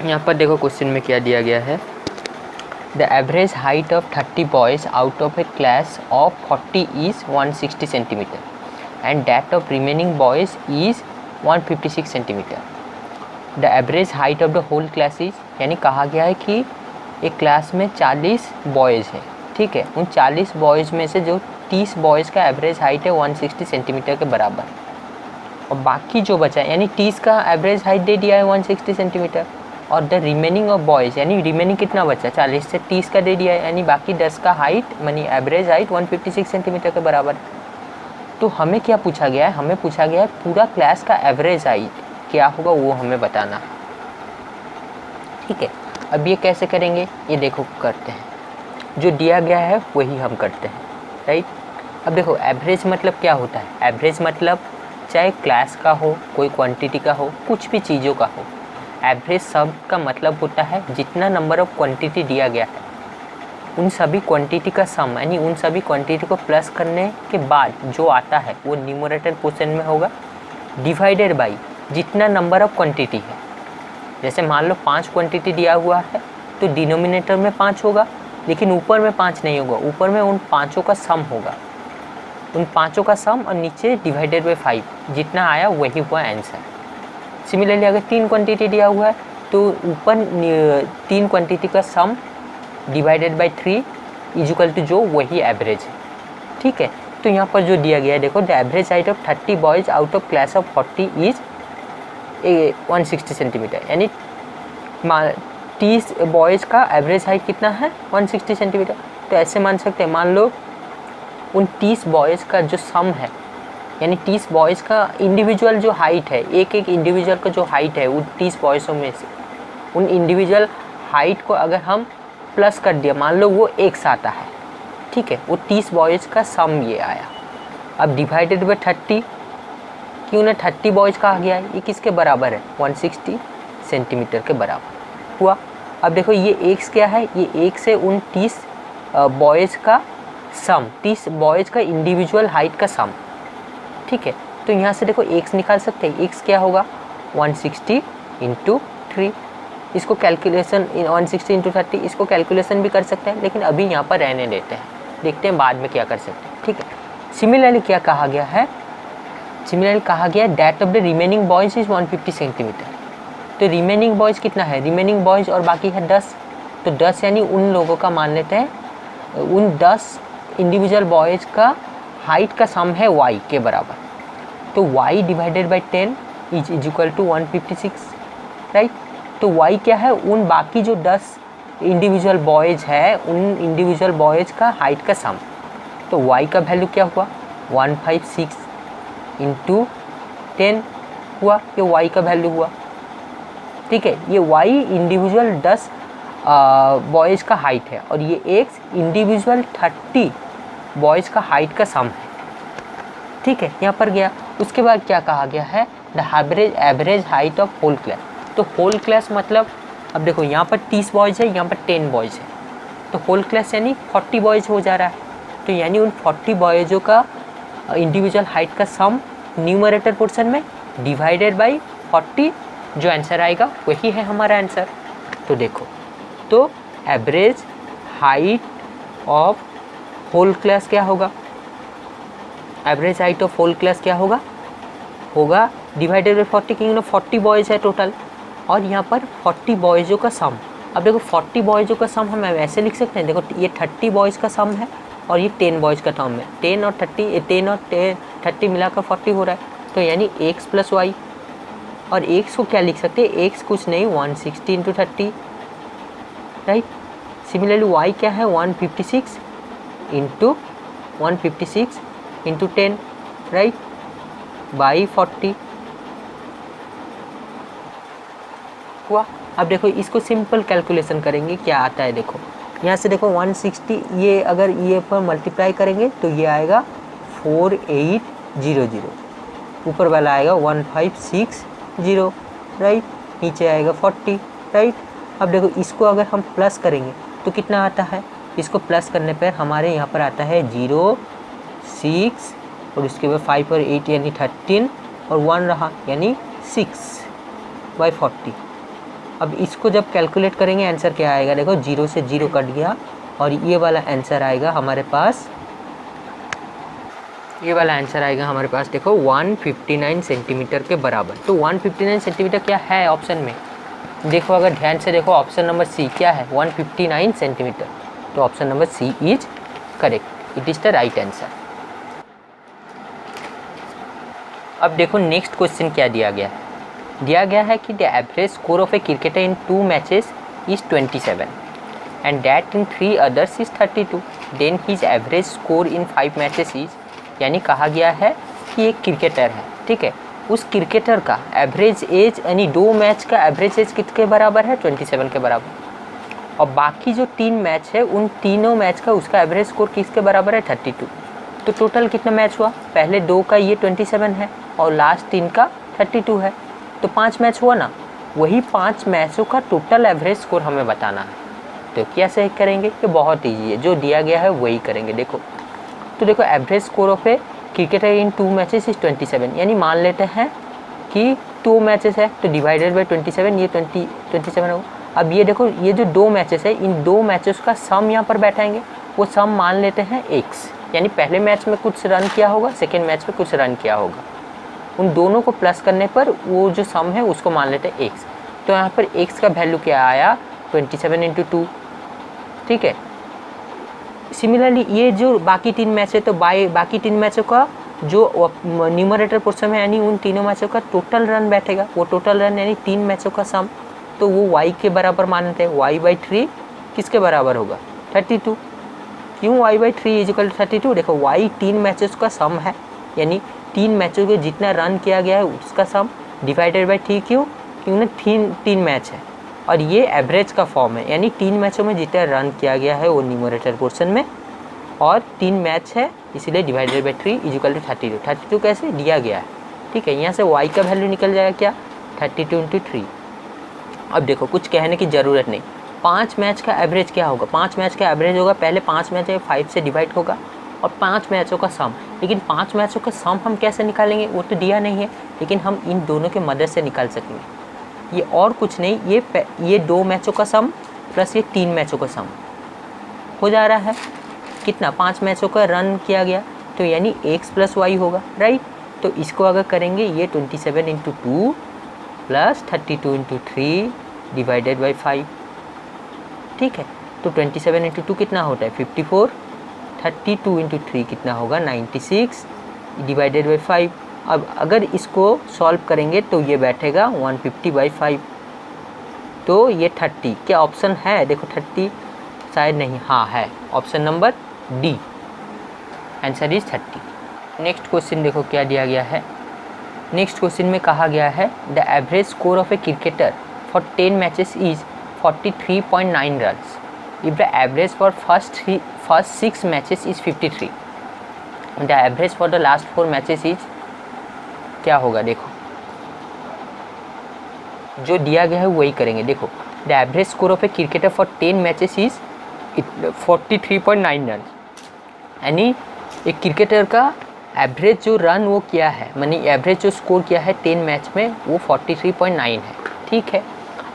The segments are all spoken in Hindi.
यहाँ पर देखो क्वेश्चन में क्या दिया गया है, the average height of 30 boys out of a class of 40 is 160 centimetre and that of remaining boys is 156 centimetre. The average height of the whole class is, यानी कहा गया है कि एक क्लास में 40 बॉयज़ हैं, ठीक है। उन 40 बॉयज़ में से जो 30 बॉयज़ का एवरेज हाइट है 160 सेंटीमीटर के बराबर, और बाकी जो बचा है यानी 30 का एवरेज हाइट दे दिया है 160 सेंटीमीटर, और द रिमेनिंग ऑफ बॉयज़ यानी रिमेनिंग कितना बचा, 40 से 30 का दे दिया है, यानी बाकी 10 का हाइट यानी एवरेज हाइट 156 सेंटीमीटर के बराबर। तो हमें क्या पूछा गया है, हमें पूछा गया है पूरा क्लास का एवरेज हाइट क्या होगा वो हमें बताना, ठीक है। अब ये कैसे करेंगे, ये देखो करते हैं, जो दिया गया है वही हम करते हैं, राइट। अब देखो एवरेज मतलब क्या होता है, एवरेज मतलब चाहे क्लास का हो, कोई क्वांटिटी का हो, कुछ भी चीज़ों का हो, एवरेज शब्द का मतलब होता है जितना नंबर ऑफ क्वांटिटी दिया गया है उन सभी क्वांटिटी का सम, यानी उन सभी क्वांटिटी को प्लस करने के बाद जो आता है वो न्यूमरेटर पोर्शन में होगा, डिवाइडेड बाई जितना नंबर ऑफ क्वांटिटी है। जैसे मान लो 5 क्वांटिटी दिया हुआ है तो डिनोमिनेटर में 5 होगा, लेकिन ऊपर में 5 नहीं होगा, ऊपर में उन पाँचों का सम होगा, उन पाँचों का सम, और नीचे डिवाइडेड बाई 5 जितना आया वही हुआ आंसर। सिमिलरली अगर 3 क्वांटिटी दिया हुआ है तो ऊपर 3 क्वांटिटी का sum divided by 3 is equal to जो वही एवरेज है, ठीक है। तो यहाँ पर जो दिया गया है देखो, the average height of 30 boys out of class of 40 is 160 centimetre, यानी 30 बॉयज़ का एवरेज हाइट कितना है 160 सेंटीमीटर। तो ऐसे मान सकते हैं, मान लो उन 30 बॉयज़ का जो सम है, यानी 30 बॉयज़ का इंडिविजुअल जो हाइट है, एक एक इंडिविजुअल का जो हाइट है उन 30 बॉयज़ों में से, उन इंडिविजुअल हाइट को अगर हम प्लस कर दिया, मान लो वो एक साथ है, ठीक है, वो 30 बॉयज़ का सम ये आया। अब डिवाइडेड बाई 30, क्यों ना 30 बॉयज़ कहा गया है, ये किसके बराबर है 160 सेंटीमीटर के बराबर हुआ। अब देखो ये एक्स क्या है, ये एक से उन 30 बॉयज़ का सम, 30 बॉयज़ का इंडिविजुअल हाइट का सम, ठीक है। तो यहाँ से देखो एक्स निकाल सकते हैं, एक्स क्या होगा 160 इंटू 3, इसको कैलकुलेशन 160 इंटू 30 इसको कैलकुलेशन भी कर सकते हैं, लेकिन अभी यहाँ पर रहने देते हैं, देखते हैं बाद में क्या कर सकते हैं, ठीक है। सिमिलरली क्या कहा गया है, सिमिलरली कहा गया है that of the remaining boys is 150 centimetre. तो रिमेनिंग बॉयज़ कितना है, रिमेनिंग बॉयज़ और बाकी है 10, तो 10 यानी उन लोगों का मान लेते हैं, उन 10 इंडिविजुअल बॉयज़ का हाइट का सम है y के बराबर, तो y divided by 10 is equal to 156, right. तो y क्या है, उन बाकी जो 10 इंडिविजुअल बॉयज़ है उन इंडिविजुअल बॉयज़ का हाइट का सम, तो y का वैल्यू क्या हुआ 156 इंटू 10 हुआ, ये y का वैल्यू हुआ, ठीक है। ये y इंडिविजुअल 10 बॉयज़ का हाइट है, और ये x इंडिविजुअल 30 बॉयज़ का हाइट का सम है, ठीक है। यहाँ पर गया, उसके बाद क्या कहा गया है, the average height of whole class. तो होल क्लास मतलब, अब देखो यहाँ पर 30 बॉयज़ है, यहाँ पर 10 बॉयज़ है, तो होल क्लास यानी 40 बॉयज़ हो जा रहा है, तो यानी उन 40 बॉयज़ों का इंडिविजुअल हाइट का सम न्यूमरेटर पोर्शन में डिवाइडेड बाई 40, जो आंसर आएगा वही है हमारा आंसर। तो देखो, तो average height of whole class क्या होगा, average height of whole class क्या होगा, होगा डिवाइडेड बाई 40, क्योंकि 40 बॉयज़ है टोटल, और यहाँ पर 40 बॉयज़ों का सम। अब देखो 40 बॉयज़ों का सम हम ऐसे लिख सकते हैं, देखो ये 30 बॉयज़ का सम है और ये 10 बॉयज़ का सम है, 10 और 30 मिलाकर 40 हो रहा है, तो यानी x प्लस वाई, और x को क्या लिख सकते हैं, x कुछ नहीं 160 इंटू 30, राइट। सिमिलरली y क्या है 156 इंटू 10, राइट, बाई 40 हुआ। अब देखो इसको सिंपल कैलकुलेशन करेंगे, क्या आता है देखो, यहाँ से देखो 160, ये अगर ये पर मल्टीप्लाई करेंगे तो ये आएगा 4800, ऊपर वाला आएगा 1560, राइट, नीचे आएगा 40, राइट। अब देखो इसको अगर हम प्लस करेंगे तो कितना आता है, इसको प्लस करने पर हमारे यहाँ पर आता है 0, 6 और उसके बाद 5 और 8 यानी 13 और 1 रहा यानी 6/40, अब इसको जब कैलकुलेट करेंगे आंसर क्या आएगा, देखो 0 से 0 कट गया और ये वाला आंसर आएगा हमारे पास, ये वाला आंसर आएगा हमारे पास देखो 159 सेंटीमीटर के बराबर। तो 159 सेंटीमीटर क्या है ऑप्शन में, देखो अगर ध्यान से देखो ऑप्शन नंबर सी क्या है 159 सेंटीमीटर। तो option number C is correct, it is the right answer. अब देखो नेक्स्ट क्वेश्चन क्या दिया गया है, दिया गया है कि the average score of a cricketer in 2 matches is 27 and that in 3 others is 32, then his average score in 5 matches is, यानी कहा गया है कि एक क्रिकेटर है, ठीक है, उस क्रिकेटर का एवरेज एज यानी 2 मैच का एवरेज एज कितने बराबर है, 27 के बराबर, और बाकी जो 3 मैच है उन तीनों मैच का उसका एवरेज स्कोर किसके बराबर है, 32। तो टोटल कितना मैच हुआ, पहले 2 का ये 27 है और लास्ट 3 का 32 है, तो 5 मैच हुआ ना, वही 5 मैचों का टोटल एवरेज स्कोर हमें बताना है। तो कैसे करेंगे, ये बहुत ईजी है, जो दिया गया है वही करेंगे। देखो तो देखो average score of a cricketer in 2 matches is 27, यानी मान लेते हैं कि 2 मैचेस है तो डिवाइडेड बाई 27, ये 27 होगा। अब ये देखो ये जो 2 मैचेस है इन 2 मैचेस का सम यहाँ पर बैठाएंगे, वो सम मान लेते हैं x, यानी पहले मैच में कुछ रन किया होगा, सेकेंड मैच में कुछ रन किया होगा, उन दोनों को प्लस करने पर वो जो सम है उसको मान लेते हैं x। तो यहाँ पर x का वैल्यू क्या आया, 27 इंटू 2, ठीक है। सिमिलरली ये जो बाकी 3 मैच है तो बाकी 3 मैचों का जो न्यूमरेटर पोर्शन है यानी उन तीनों मैचों का टोटल रन बैठेगा, वो टोटल रन यानी 3 मैचों का सम, तो वो y के बराबर मानते हैं, y/3 किसके बराबर होगा, 32। क्यों y/3 इजिकल 32, देखो y 3 मैचेस का सम है, यानी 3 मैचों के जितना रन किया गया है उसका सम डिवाइडेड बाई 3, क्यों ना 3 मैच है और ये एवरेज का फॉर्म है, यानी 3 मैचों में जितना रन किया गया है वो न्यूमरेटर पोर्शन में और 3 मैच है इसलिए डिवाइडेड बाई 3 इजिकल टू 32। 32 कैसे दिया गया है, ठीक है, यहाँ से y का वैल्यू निकल जाएगा क्या, 32 इंटू 3। अब देखो कुछ कहने की ज़रूरत नहीं, 5 मैच का एवरेज क्या होगा, 5 मैच का एवरेज होगा, पहले 5 मैच है 5 से डिवाइड होगा और 5 मैचों का सम, लेकिन 5 मैचों का सम हम कैसे निकालेंगे, वो तो दिया नहीं है, लेकिन हम इन दोनों के मदद से निकाल सकेंगे। ये और कुछ नहीं, ये 2 मैचों का सम प्लस ये 3 मैचों का सम हो जा रहा है, कितना 5 मैचों का रन किया गया, तो यानी x प्लस वाई होगा, राइट। तो इसको अगर करेंगे ये 27 into 2 plus 32 into 3 divided by 5, ठीक है। तो 27 इंटू 2 कितना होता है 54, 32 इंटू 3 कितना होगा 96 डिवाइडेड बाई 5। अब अगर इसको सॉल्व करेंगे तो ये बैठेगा 150/5, तो ये 30 क्या ऑप्शन है, देखो 30 शायद नहीं, हाँ है, option number D, answer is 30। Next question देखो क्या दिया गया है, नेक्स्ट क्वेश्चन में कहा गया है the average score of a cricketer for 10 matches is 43.9 runs if the average for first 6 matches is 53, the average for the last 4 matches is, क्या होगा, देखो जो दिया गया है वही करेंगे। देखो the average score of a cricketer for 10 matches is 43.9 run, यानी एक क्रिकेटर का एवरेज जो रन वो किया है, मानी एवरेज जो स्कोर किया है 10 मैच में वो 43.9 है, ठीक है।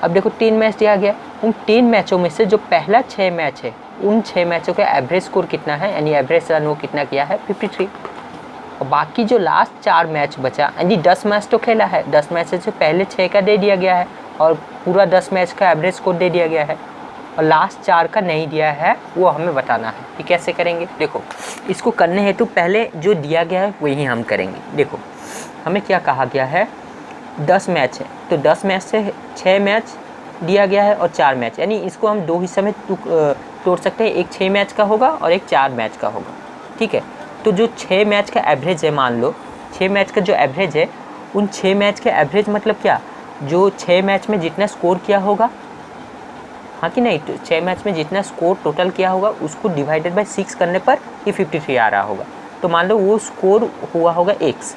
अब देखो 10 मैच दिया गया, उन 10 मैचों में से जो पहला 6 मैच है उन 6 मैचों का एवरेज स्कोर कितना है, यानी एवरेज रन वो कितना किया है 53, और बाकी जो लास्ट 4 मैच बचा, यानी 10 मैच तो खेला है, 10 मैच से पहले 6 का दे दिया गया है और पूरा 10 मैच का एवरेज स्कोर दे दिया गया है और लास्ट 4 का नहीं दिया है, वो हमें बताना है कि कैसे करेंगे। देखो इसको करने हेतु पहले जो दिया गया है वही हम करेंगे। देखो हमें क्या कहा गया है, 10 मैच है तो 10 मैच से 6 मैच दिया गया है और 4 मैच, यानी इसको हम 2 हिस्से में तोड़ सकते हैं, एक 6 मैच का होगा और एक 4 मैच का होगा, ठीक है। तो जो 6 मैच का एवरेज है, मान लो 6 मैच का जो एवरेज है, उन 6 मैच के एवरेज मतलब क्या, जो 6 मैच में जितना स्कोर किया होगा, हाँ कि नहीं, तो 6 मैच में जितना स्कोर टोटल किया होगा उसको डिवाइडेड बाय 6 करने पर ये 53 आ रहा होगा। तो मान लो वो स्कोर हुआ होगा x,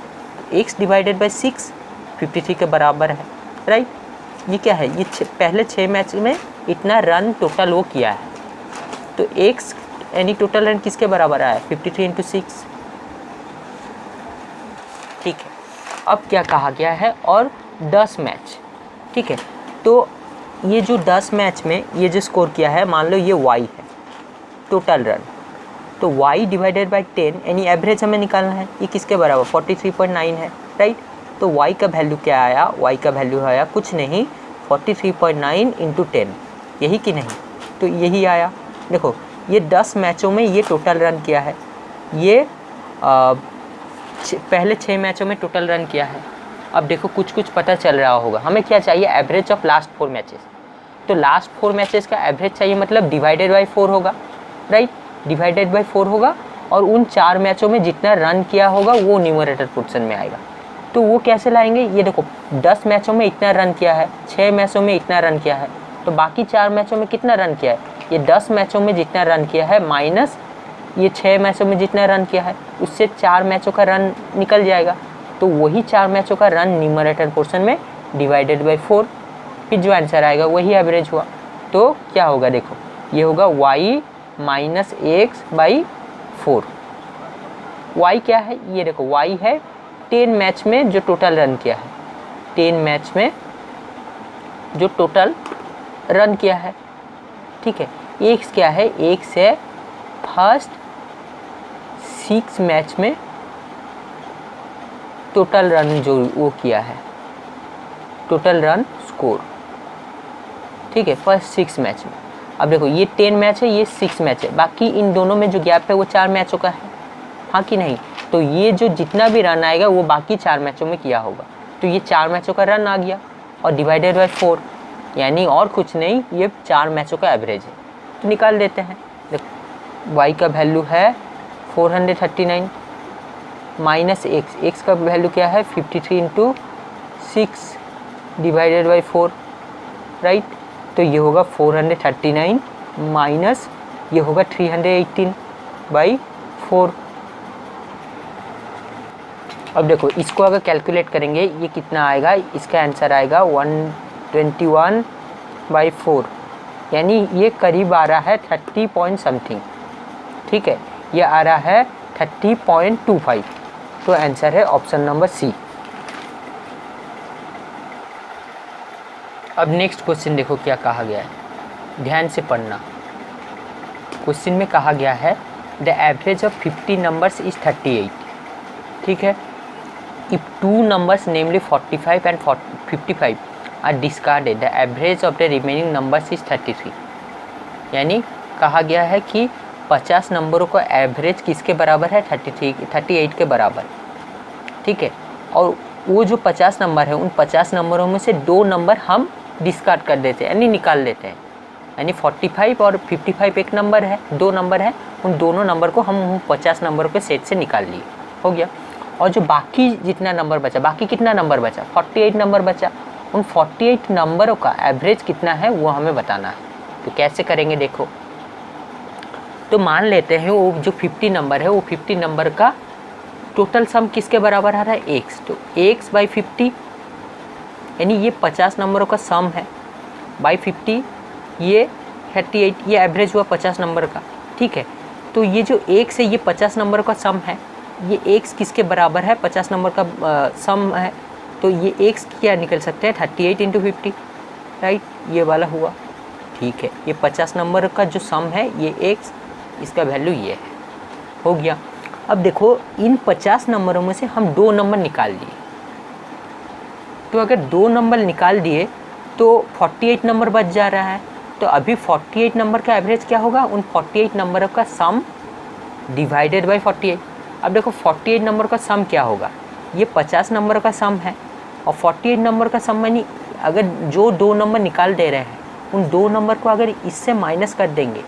x डिवाइडेड बाय 6 53 के बराबर है, राइट। ये क्या है, ये पहले 6 मैच में इतना रन टोटल वो किया है, तो x यानी टोटल रन किसके बराबर आया, 53 इंटू 6, ठीक है। अब क्या कहा गया है, और 10 मैच, ठीक है। तो ये जो 10 मैच में ये जो स्कोर किया है, मान लो ये y है टोटल रन, तो y डिवाइडेड बाई 10 यानी एवरेज हमें निकालना है। ये किसके बराबर 43.9 है, राइट। तो y का वैल्यू क्या आया, y का वैल्यू आया कुछ नहीं 43.9 इंटू 10, यही कि नहीं, तो यही आया। देखो ये 10 मैचों में ये टोटल रन किया है, ये पहले 6 मैचों में टोटल रन किया है। अब देखो कुछ कुछ पता चल रहा होगा, हमें क्या चाहिए, एवरेज ऑफ लास्ट 4 मैचेस। तो लास्ट 4 मैचेस का एवरेज चाहिए, मतलब डिवाइडेड बाई 4 होगा, राइट, डिवाइडेड बाई 4 होगा, और उन 4 मैचों में जितना रन किया होगा वो न्यूमरेटर पोर्शन में आएगा। तो वो कैसे लाएंगे, ये देखो 10 मैचों में इतना रन किया है, 6 मैचों में इतना रन किया है, तो बाकी 4 मैचों में कितना रन किया है, ये 10 मैचों में जितना रन किया है माइनस ये 6 मैचों में जितना रन किया है, उससे 4 मैचों का रन निकल जाएगा। तो वही 4 मैचों का रन न्यूमरेटर पोर्शन में डिवाइडेड बाई 4, फिर जो आंसर आएगा वही एवरेज हुआ। तो क्या होगा, देखो ये होगा y minus x by 4। y क्या है, ये देखो y है 10 मैच में जो टोटल रन किया है, 10 मैच में जो टोटल रन किया है, ठीक है। एक्स क्या है, एक्स है फर्स्ट 6 मैच में टोटल रन जो वो किया है, टोटल रन स्कोर, ठीक है, फर्स्ट 6 मैच में। अब देखो ये 10 मैच है, ये 6 मैच है, बाकी इन दोनों में जो गैप है वो 4 मैचों का है, हाँ कि नहीं। तो ये जो जितना भी रन आएगा वो बाकी 4 मैचों में किया होगा, तो ये 4 मैचों का रन आ गया और डिवाइडेड बाई 4, यानी और कुछ नहीं, ये 4 मैचों का एवरेज है। तो निकाल देते हैं, देखो y का वैल्यू है 439 माइनस एक्स का वैल्यू क्या है 53 इंटू 6 डिवाइडेड बाई 4, राइट। तो ये होगा 439 माइनस ये होगा 318 बाई 4। अब देखो इसको अगर कैलकुलेट करेंगे ये कितना आएगा, इसका आंसर आएगा 121 बाई 4, यानी ये करीब आ रहा है 30 पॉइंट समथिंग, ठीक है, ये आ रहा है 30.25। तो आंसर है ऑप्शन नंबर सी। अब नेक्स्ट क्वेश्चन देखो क्या कहा गया है, ध्यान से पढ़ना। क्वेश्चन में कहा गया है the average of 50 numbers is 38, ठीक है। If 2 numbers namely 45 and 55 are discarded the average of the remaining numbers is 33। यानी कहा गया है कि 50 नंबरों का एवरेज किसके बराबर है, 38 के बराबर, ठीक है। और वो जो 50 नंबर है उन 50 नंबरों में से 2 नंबर हम डिस्कार्ड कर देते हैं, यानी निकाल देते हैं, यानी 45 और 55 एक नंबर है, 2 नंबर है, उन दोनों नंबर को हम 50 नंबरों के सेट से निकाल लिए, हो गया। और जो बाकी जितना नंबर बचा, बाकी कितना नंबर बचा, 48 नंबर बचा, उन 48 नंबरों का एवरेज कितना है वो हमें बताना है। तो कैसे करेंगे देखो, तो मान लेते हैं वो जो 50 नंबर है वो 50 नंबर का टोटल सम किसके बराबर आ रहा है, एक्स। तो एक्स बाई 50 यानी ये 50 नंबरों का सम है, बाई 50 ये 38, ये एवरेज हुआ 50 नंबर का, ठीक है। तो ये जो एक्स है ये 50 नंबर का सम है, ये एक्स किसके बराबर है, 50 नंबर का सम है, तो ये एक्स क्या निकल सकते हैं 38 इंटू 50, राइट, ये वाला हुआ, ठीक है। ये 50 नंबर का जो सम है ये एक्स, इसका वैल्यू ये है, हो गया। अब देखो इन 50 नंबरों में से हम 2 नंबर निकाल दिए, तो अगर 2 नंबर निकाल दिए तो 48 नंबर बच जा रहा है। तो अभी 48 नंबर का एवरेज क्या होगा, उन 48 नंबरों का सम डिवाइडेड बाई 48। अब देखो 48 नंबर का सम क्या होगा, ये 50 नंबर का सम है और 48 नंबर का सम यानी अगर जो 2 नंबर निकाल दे रहे हैं उन 2 नंबर को अगर इससे माइनस कर देंगे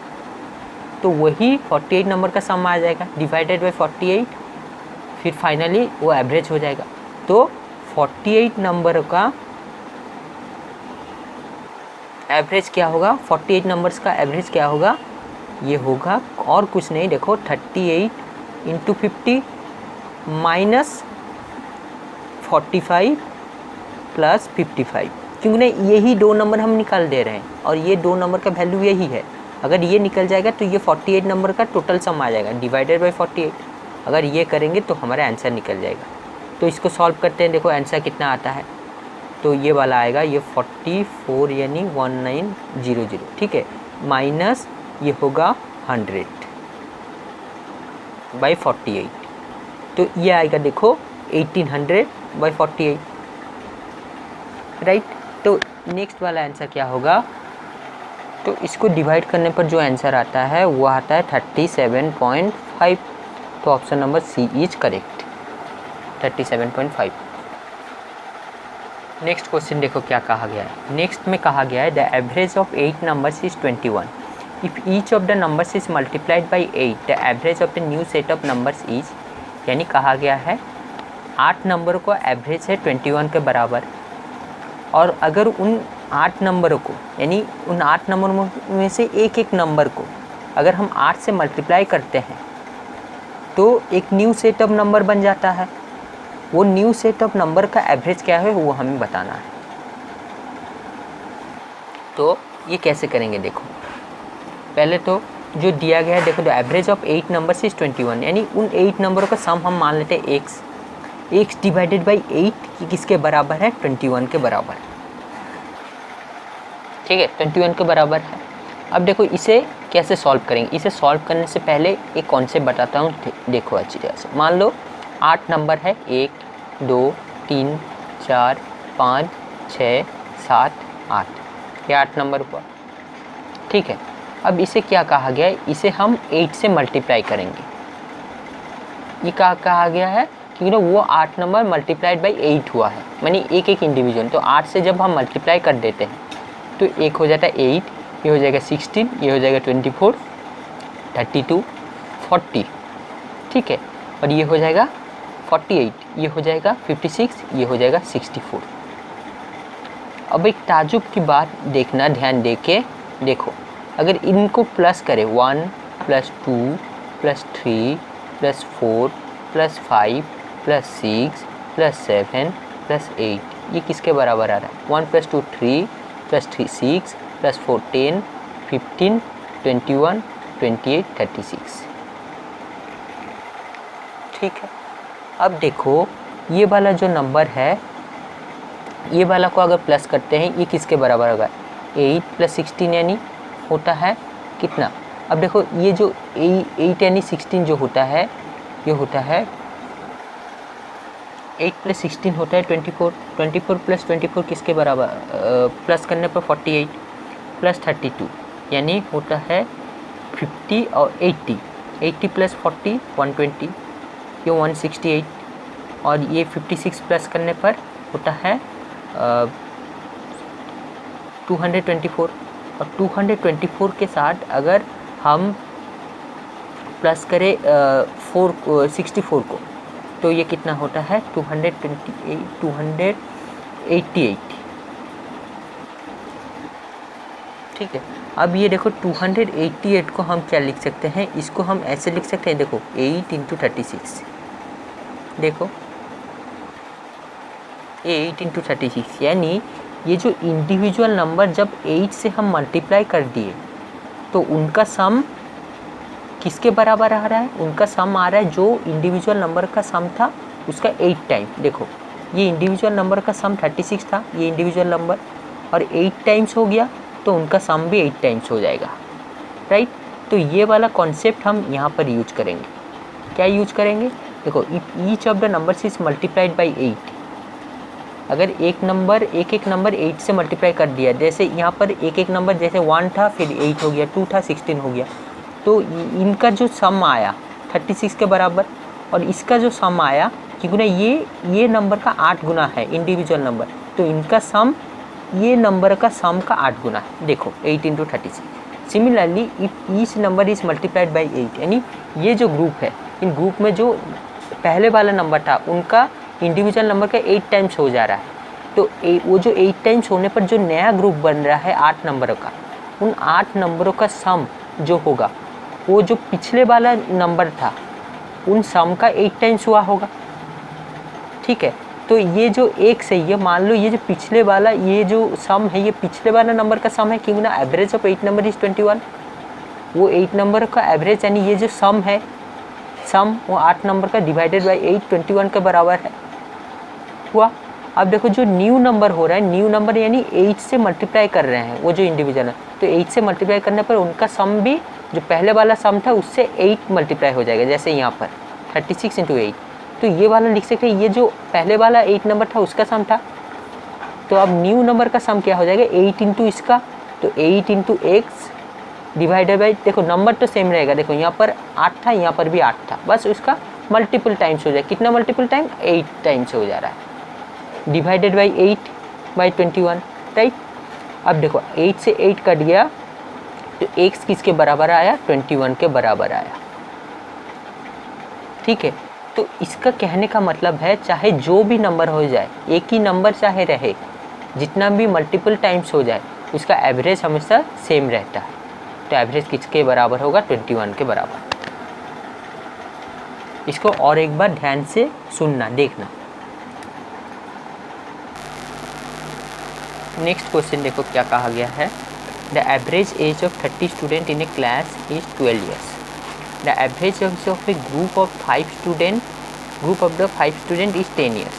तो वही 48 नंबर का सम आ जाएगा डिवाइडेड बाई 48, फिर फाइनली वो एवरेज हो जाएगा। तो 48 नंबर का एवरेज क्या होगा, 48 नंबर्स का एवरेज क्या होगा, ये होगा और कुछ नहीं, देखो 38 इंटू 50 माइनस 45 प्लस 55, क्योंकि ना यही 2 नंबर हम निकाल दे रहे हैं और ये 2 नंबर का वैल्यू यही है। अगर ये निकल जाएगा तो ये 48 नंबर का टोटल सम आ जाएगा डिवाइडेड बाई 48। अगर ये करेंगे तो हमारा आंसर निकल जाएगा। तो इसको सॉल्व करते हैं, देखो आंसर कितना आता है। तो ये वाला आएगा ये 44 यानी 1900, ठीक है, माइनस ये होगा 100 बाई 48, तो ये आएगा देखो 1800 बाई 48, राइट। तो नेक्स्ट वाला आंसर क्या होगा, तो इसको डिवाइड करने पर जो आंसर आता है वो आता है 37.5, तो option number C is correct, 37.5। Next question देखो क्या कहा गया है। नेक्स्ट में कहा गया है the average of 8 numbers is 21, if each of the numbers is multiplied by 8 the average of the new set of numbers is, यानी कहा गया है 8 नंबर को एवरेज है 21 के बराबर, और अगर उन 8 नंबरों को यानी उन 8 नंबर में से एक एक नंबर को अगर हम 8 से मल्टीप्लाई करते हैं तो एक न्यू सेट ऑफ नंबर बन जाता है। वो न्यू सेट ऑफ नंबर का एवरेज क्या है वो हमें बताना है। तो ये कैसे करेंगे, देखो पहले तो जो दिया गया है, देखो the average of 8 numbers is 21, यानी उन 8 नंबरों का सम हम मान लेते हैं x डिवाइडेड बाई 8 किसके बराबर है, 21 के बराबर है, ठीक है, 21 के बराबर है। अब देखो इसे कैसे सॉल्व करेंगे, इसे सॉल्व करने से पहले एक कॉन्सेप्ट बताता हूँ, देखो अच्छी तरह से। मान लो 8 नंबर है, 1 2 3 4 5 6 7 8, ये 8 नंबर हुआ, ठीक है। अब इसे क्या कहा गया है, इसे हम 8 से मल्टीप्लाई करेंगे। ये कहा गया है क्योंकि ना वो 8 नंबर मल्टीप्लाइड बाई 8 हुआ है, मानी एक एक इंडिविजुअल, तो 8 से जब हम मल्टीप्लाई कर देते हैं तो एक हो जाता है 8, ये हो जाएगा 16, ये हो जाएगा 24 32 40, ठीक है, और ये हो जाएगा 48, ये हो जाएगा 56, ये हो जाएगा 64। अब एक ताजुब की बात देखना, ध्यान दे के देखो, अगर इनको प्लस करें 1 + 2 + 3 + 4 + 5 + 6 + 7 + 8, ये किसके बराबर आ रहा है, 1 + 2 3 + 3 6 + 4 10 15 21 28 36, ठीक है। अब देखो ये वाला जो नंबर है, ये वाला को अगर प्लस करते हैं ये किसके बराबर होगा, 8 + 16 यानी होता है कितना। अब देखो ये जो 8 यानी 16 जो होता है, ये होता है 8 + 16 होता है 24, 24 + 24 किसके बराबर, प्लस करने पर 48 + 32 यानी होता है 50 और 80, 80 + 40 120, ये 168, और ये 56 प्लस करने पर होता है 224, और 224 के साथ अगर हम प्लस करें 64 को, तो ये कितना होता है 288, ठीक है। अब ये देखो 288 को हम क्या लिख सकते हैं, इसको हम ऐसे लिख सकते हैं, देखो 8 × 36, देखो 8 × 36, यानी ये जो इंडिविजुअल नंबर जब 8 से हम मल्टीप्लाई कर दिए तो उनका सम किसके बराबर आ रहा है, उनका सम आ रहा है जो इंडिविजुअल नंबर का सम था उसका 8 टाइम। देखो ये इंडिविजुअल नंबर का सम 36 था, ये इंडिविजुअल नंबर, और 8 टाइम्स हो गया तो उनका सम भी 8 टाइम्स हो जाएगा, राइट। तो ये वाला कॉन्सेप्ट हम यहाँ पर यूज करेंगे। क्या यूज करेंगे, देखो if each of the numbers is multiplied by 8, अगर एक नंबर 8 से मल्टीप्लाई कर दिया, जैसे यहाँ पर एक नंबर, जैसे 1 था फिर 8 हो गया, 2 था 16 हो गया, तो इनका जो सम आया 36 के बराबर, और इसका जो सम आया, क्योंकि ना ये नंबर का 8 गुना है इंडिविजुअल नंबर, तो इनका सम ये नंबर का सम का 8 गुना है। देखो 8 × 36। Similarly if each number is multiplied by 8, यानी ये जो ग्रुप है, इन ग्रुप में जो पहले वाला नंबर था उनका इंडिविजुअल नंबर का 8 टाइम्स हो जा रहा है, तो वो जो 8 टाइम्स होने पर जो नया ग्रुप बन रहा है 8 नंबरों का, उन 8 नंबरों का सम जो होगा वो जो पिछले वाला नंबर था उन सम का 8 टाइम्स हुआ होगा, ठीक है। तो ये जो एक से ये मान लो ये जो पिछले वाला ये जो सम है ये पिछले वाला नंबर का सम है, क्योंकि ना एवरेज ऑफ 8 नंबर इज 21, वो 8 नंबर का एवरेज यानी ये जो सम है, सम वो 8 नंबर का डिवाइडेड बाई 8 21 के बराबर है हुआ। अब देखो जो न्यू नंबर हो रहा है, न्यू नंबर यानी 8 से मल्टीप्लाई कर रहे हैं वो जो इंडिविजुअल है, तो 8 से मल्टीप्लाई करने पर उनका सम भी जो पहले वाला सम था उससे 8 मल्टीप्लाई हो जाएगा। जैसे यहाँ पर 36 × 8, तो ये वाला लिख सकते हैं, ये जो पहले वाला 8 नंबर था उसका सम था। तो अब न्यू नंबर का सम क्या हो जाएगा, 8 × इसका, तो 8 × x डिवाइडेड बाई, देखो नंबर तो सेम रहेगा, देखो यहाँ पर 8 था, यहाँ पर भी 8 था, बस उसका मल्टीपल टाइम्स हो जाए। कितना मल्टीपल टाइम, 8 टाइम्स हो जा रहा है, डिवाइडेड बाई 8/21, राइट। अब देखो 8 से 8 कट गया, तो x किसके बराबर आया, 21 के बराबर आया, ठीक है। तो इसका कहने का मतलब है चाहे जो भी नंबर हो जाए, एक ही नंबर चाहे रहे, जितना भी मल्टीपल टाइम्स हो जाए, उसका एवरेज हमेशा सेम रहता है। तो एवरेज किसके बराबर होगा, 21 के बराबर। इसको और एक बार ध्यान से सुनना, देखना। नेक्स्ट क्वेश्चन देखो क्या कहा गया है, the average age of 30 student in A class is 12 years. The average age of A group of 5 student is 10 years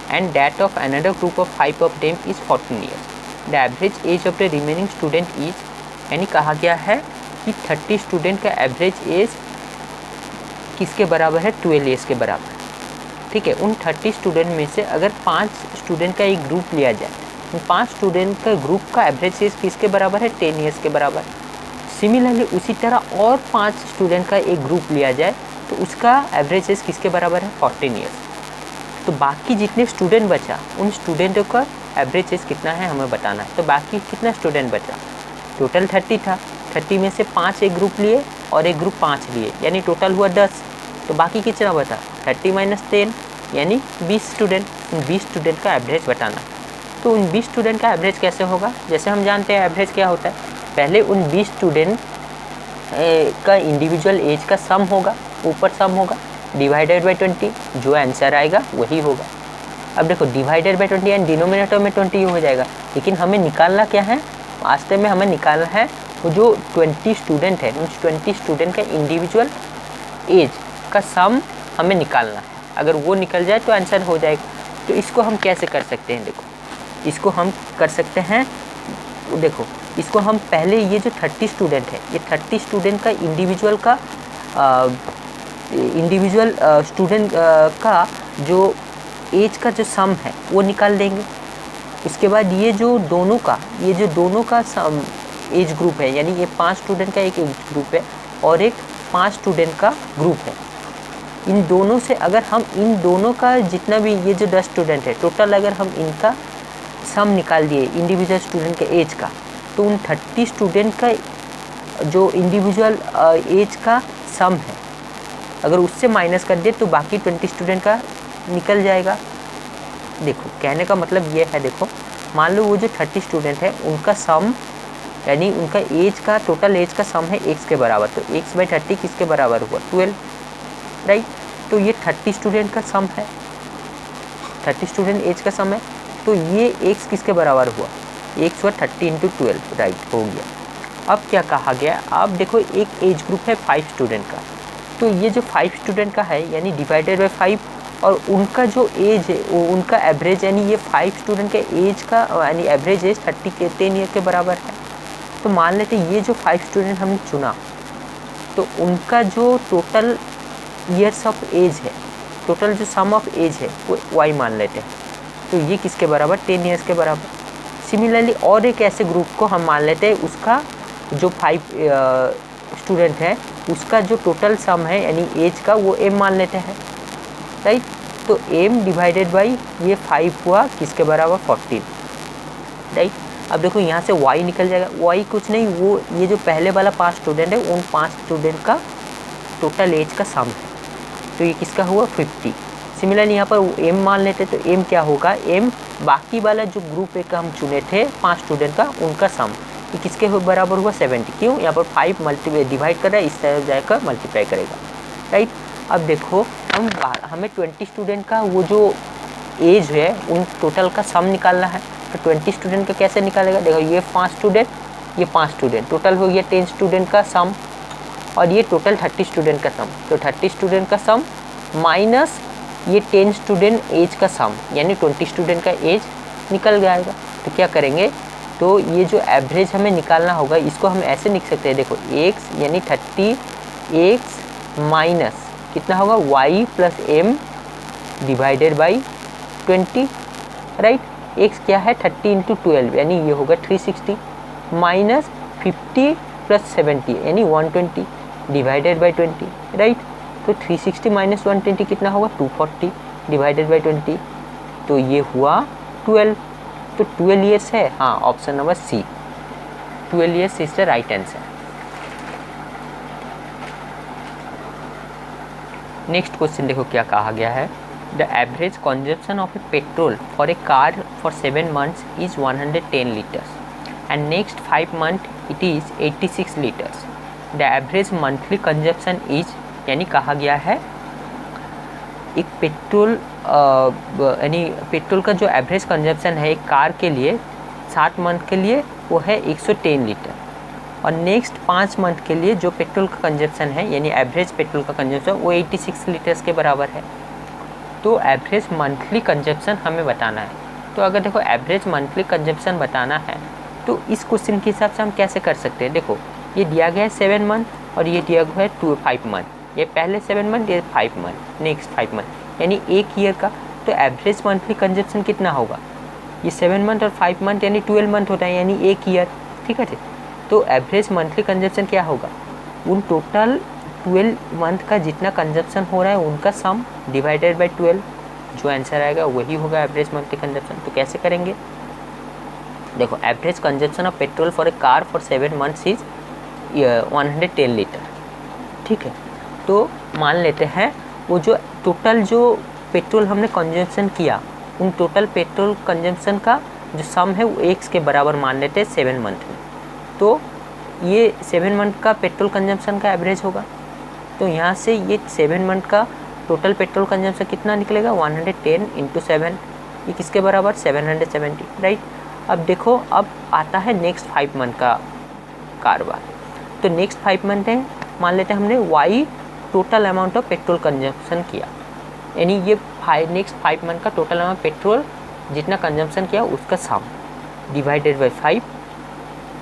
and that of another group of 5 of them is 14 years. The average age of the remaining student is, यानी कहा गया है कि 30 स्टूडेंट का एवरेज एज किसके बराबर है, 12 ईयर्स के बराबर, ठीक है। उन 30 स्टूडेंट में से अगर 5 स्टूडेंट का एक ग्रुप लिया जाए, उन 5 स्टूडेंट का ग्रुप का एवरेज एज किसके बराबर है, 10 ईयर्स के बराबर। सिमिलरली उसी तरह और 5 स्टूडेंट का एक ग्रुप लिया जाए तो उसका एवरेज एज किसके बराबर है, 14 ईयर्स। तो बाकी जितने स्टूडेंट बचा, उन स्टूडेंटों का एवरेज एज कितना है हमें बताना है। तो बाकी कितना स्टूडेंट बचा, टोटल 30 था, 30 में से 5 एक ग्रुप लिए और एक ग्रुप 5 लिए, यानी टोटल हुआ 10। तो बाकी कितना बचा, 30 - 10 यानी 20 स्टूडेंट। उन 20 स्टूडेंट का एवरेज बताना। तो उन 20 स्टूडेंट का एवरेज कैसे होगा, जैसे हम जानते हैं एवरेज क्या होता है, पहले उन 20 स्टूडेंट का इंडिविजुअल एज का सम होगा, ऊपर सम होगा, डिवाइडेड बाई 20, जो आंसर आएगा वही होगा। अब देखो डिवाइडेड बाई 20 एंड डिनोमिनेटर में 20 हो जाएगा, लेकिन हमें निकालना क्या है, वास्तव में हमें निकालना है वो जो 20 स्टूडेंट है, उन 20 स्टूडेंट का इंडिविजुअल एज का सम हमें निकालना है। अगर वो निकल जाए तो आंसर हो जाएगा। तो इसको हम कैसे कर सकते हैं, देखो इसको हम कर सकते हैं, देखो इसको हम पहले ये जो 30 स्टूडेंट है, ये 30 स्टूडेंट का इंडिविजुअल स्टूडेंट का जो एज का जो सम है वो निकाल देंगे। इसके बाद ये जो दोनों का सम एज ग्रुप है, यानी ये 5 स्टूडेंट का एक एज ग्रुप है और एक 5 स्टूडेंट का ग्रुप है। इन दोनों से अगर हम इन दोनों का जितना भी ये जो 10 स्टूडेंट है टोटल, अगर हम इनका सम निकाल दिए इंडिविजुअल स्टूडेंट के एज का, तो उन 30 स्टूडेंट का जो इंडिविजुअल एज का सम है, अगर उससे माइनस कर दे तो बाकी 20 स्टूडेंट का निकल जाएगा। देखो कहने का मतलब ये है, देखो मान लो वो जो 30 स्टूडेंट है उनका सम, यानी उनका एज का टोटल एज का सम है x के बराबर, तो x/30 किसके बराबर हुआ, 12, राइट। तो ये 30 स्टूडेंट का सम है, 30 स्टूडेंट एज का सम है, तो ये x किसके बराबर हुआ, x हुआ 30 × 12, राइट हो गया। अब क्या कहा गया, अब देखो एक एज ग्रुप है 5 स्टूडेंट का, तो ये जो 5 स्टूडेंट का है यानी डिवाइडेड बाई 5, और उनका जो एज है वो उनका एवरेज, यानी ये 5 स्टूडेंट के एज का यानी एवरेज एज 10 ईयर के बराबर है। तो मान लेते ये जो 5 स्टूडेंट हमने चुना, तो उनका जो टोटल ईयर्स ऑफ एज है, टोटल जो सम ऑफ एज है वो y मान लेते हैं, तो ये किसके बराबर, 10 ईयर्स के बराबर। सिमिलरली और एक ऐसे ग्रुप को हम मान लेते हैं, उसका जो 5 स्टूडेंट है उसका जो टोटल सम है यानी एज का वो m मान लेते हैं, राइट। तो m डिवाइडेड बाई ये 5 हुआ किसके बराबर, 14, राइट। अब देखो यहाँ से y निकल जाएगा, y कुछ नहीं, वो ये जो पहले वाला 5 स्टूडेंट है उन 5 स्टूडेंट का टोटल एज का सम है, तो ये किसका हुआ, 50। सिमिलरली यहाँ पर m मान लेते तो m क्या होगा, m बाकी वाला जो ग्रुप एक हम चुने थे 5 स्टूडेंट का उनका सम, ये किसके बराबर हुआ, 70। क्यों, यहाँ पर 5 मल्टीप्लाई डिवाइड कर रहा है, इस तरह जाकर मल्टीप्लाई करेगा, राइट। अब देखो हमें 20 स्टूडेंट का वो जो एज है उन टोटल का सम निकालना है, तो 20 स्टूडेंट का कैसे निकालेगा, देखो ये 5 स्टूडेंट, ये 5 स्टूडेंट, टोटल हो गया 10 स्टूडेंट का सम, और ये टोटल 30 स्टूडेंट का सम, तो 30 स्टूडेंट का सम माइनस ये 10 स्टूडेंट एज का सम यानी 20 स्टूडेंट का एज निकल जाएगा। तो क्या करेंगे, तो ये जो एवरेज हमें निकालना होगा इसको हम ऐसे लिख सकते हैं, देखो x यानी 30 x माइनस कितना होगा y plus m divided by 20, right. x क्या है 30 इंटू 12 यानी ये होगा 360 माइनस 50 प्लस 70 यानी 120 डिवाइडेड बाई 20, राइट। तो 360 माइनस 120 कितना होगा 240 डिवाइडेड बाई 20, तो ये हुआ 12। तो 12 ईयर्स है, हाँ option number C 12 years is the right answer. Next question देखो क्या कहा गया है, the average consumption of a petrol for a car for 7 months is 110 litres and next 5 months it is 86 litres. The average monthly consumption is, यानी कहा गया है एक पेट्रोल यानी पेट्रोल का जो एवरेज कंजप्शन है एक कार के लिए 7 मंथ के लिए वो है 110 लीटर और नेक्स्ट 5 मंथ के लिए जो पेट्रोल का कंजप्शन है यानी एवरेज पेट्रोल का कंजप्शन वो 86 लीटर्स के बराबर है। तो एवरेज मंथली कंजप्शन हमें बताना है। तो अगर देखो एवरेज मंथली कंजप्शन बताना है तो इस क्वेश्चन के हिसाब से हम कैसे कर सकते हैं, देखो ये दिया गया है 7 मंथ और ये दिया गया है 5 मंथ, ये पहले 7 मंथ ये 5 मंथ नेक्स्ट 5 मंथ यानी एक ईयर का। तो एवरेज मंथली कंजप्शन कितना होगा, ये 7 मंथ और 5 मंथ यानी 12 मंथ होता है यानी एक ईयर, ठीक है जी। तो एवरेज मंथली कंजप्शन क्या होगा, उन टोटल 12 मंथ का जितना कंजप्शन हो रहा है उनका सम डिवाइडेड बाई 12, जो आंसर आएगा वही होगा एवरेज मंथली कंजप्शन। तो कैसे करेंगे, देखो average consumption of petrol for a car for 7 months is 110 litre, ठीक है। तो मान लेते हैं वो जो टोटल जो पेट्रोल हमने कंजप्शन किया उन टोटल पेट्रोल कंजप्शन का जो सम है वो एक्स के बराबर मान लेते हैं 7 मंथ में। तो ये 7 मंथ का पेट्रोल कंजप्शन का एवरेज होगा। तो यहाँ से ये 7 मंथ का टोटल पेट्रोल कंजप्शन कितना निकलेगा 110 इंटू 7, ये किसके बराबर 770, राइट। अब देखो अब आता है नेक्स्ट 5 मंथ का कारोबार। तो नेक्स्ट 5 मंथ है, मान लेते हैं हमने Y total amount of petrol consumption किया यानी ये नेक्स्ट 5 मंथ का टोटल अमाउंट पेट्रोल जितना कंजप्शन किया उसका सम डिवाइडेड बाई 5,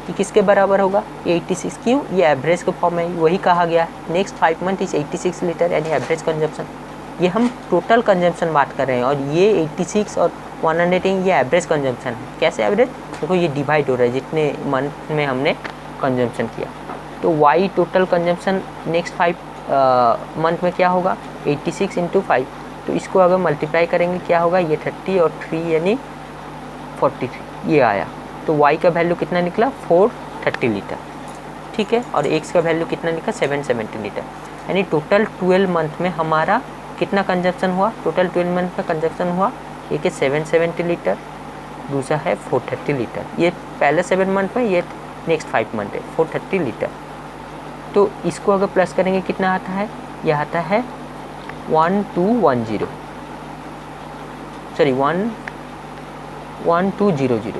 कि किसके बराबर होगा 86। क्यों, ये एवरेज का फॉर्म है, वही कहा गया है नेक्स्ट 5 मंथ इज 86 लीटर यानी एवरेज कंजप्शन। ये हम टोटल कंजप्शन बात कर रहे हैं और ये 86 और 110 ये एवरेज कंजप्शन है। कैसे एवरेज, देखो ये डिवाइड हो रहा है जितने मंथ में हमने कंजप्शन किया। तो Y total consumption next 5 month में क्या होगा 86 इंटू 5, तो इसको अगर मल्टीप्लाई करेंगे क्या होगा, ये 30 और 3 यानी 43 ये आया। तो y का वैल्यू कितना निकला 430 लीटर, ठीक है। और x का वैल्यू कितना निकला 770 लीटर यानी टोटल 12 मंथ में हमारा कितना कंजप्शन हुआ, टोटल 12 मंथ में कंजप्शन हुआ एक है 770 लीटर, दूसरा है 430 लीटर। ये पहले 7 मंथ में, ये नेक्स्ट 5 मंथ है 430 लीटर। तो इसको अगर प्लस करेंगे कितना आता है, यह आता है 1200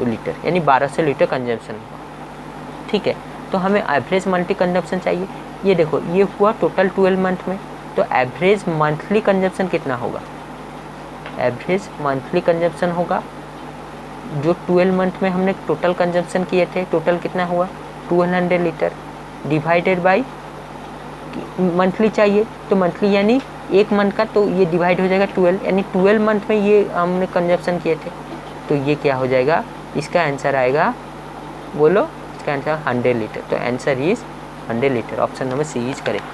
लीटर यानी 1200 लीटर कंजप्शन हुआ, ठीक है। तो हमें एवरेज मंथली कंजप्शन चाहिए। ये देखो ये हुआ टोटल 12 मंथ में, तो एवरेज मंथली कंजप्शन कितना होगा, एवरेज मंथली कंजप्शन होगा जो 12 मंथ में हमने टोटल कंजप्शन किए थे, टोटल कितना हुआ 1200 लीटर डिवाइडेड बाई मंथली चाहिए, तो मंथली यानी एक मंथ का, तो ये डिवाइड हो जाएगा 12 यानी 12 मंथ में ये हमने कंजप्शन किए थे। तो ये क्या हो जाएगा, इसका आंसर आएगा, बोलो इसका आंसर 100 लीटर। तो answer is 100 litre, option number C is correct.